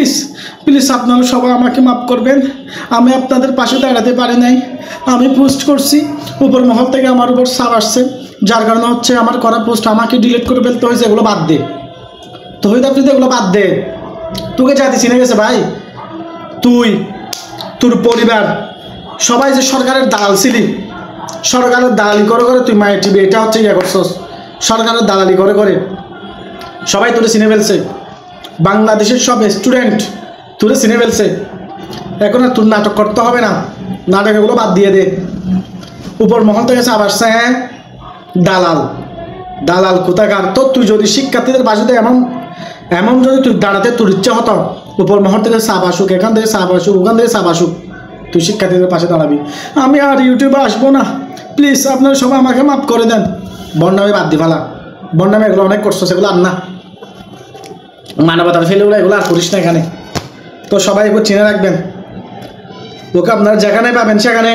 Please please আপনারা সবাই আমাকে মাফ করবেন। আমি আপনাদের পাশে দাঁড়াতে পারি নাই। আমি পোস্ট করছি, উপর মহল থেকে আমার উপর চাপ আসছে, যার কারণে হচ্ছে আমার করা পোস্ট আমাকে ডিলিট করে ফেলতে হয়েছে। এগুলো বাদ দে, তহিদ আপনি তো এগুলো বাদ দে। তোকে জাতি চিনে গেছে ভাই, তুই তোর পরিবার সবাই যে সরকারের দালাল ছিলি, সরকারের দালালি করে করে তুই মায়ের টিভি এটা হচ্ছে ইয়ে করছস, সরকারের দালালি করে করে সবাই তোরে চিনে ফেলছে। বাংলাদেশের সব স্টুডেন্ট তোরে চিনে ফেলছে। এখন আর তোর নাটক করতে হবে না, নাটক এগুলো বাদ দিয়ে দে। উপর মহল থেকে চাপ আসছে, হ্যাঁ দালাল দালাল কোথাকার। তো তুই যদি শিক্ষার্থীদের বাসুতে এমন এমন যদি তুই দাঁড়াতে তোর ইচ্ছা হতো, উপর মহল থেকে চাপ আসুক, এখান থেকে চাপ আসুক, ওখান থেকে চাপ আসুক, তুই শিক্ষার্থীদের পাশে দাঁড়াবি। আমি আর ইউটিউবে আসবো না, প্লিজ আপনারা সবাই আমাকে মাফ করে দেন। বন্যামে বাদ দি ফেলা, বন্যামে এগুলো অনেক করছো, সেগুলো আর না, মানবতার ফেলেগুলো এগুলো আর করিস না এখানে। তো সবাই এগুলো চিনে রাখবেন, ওকে আপনারা যেখানে পাবেন সেখানে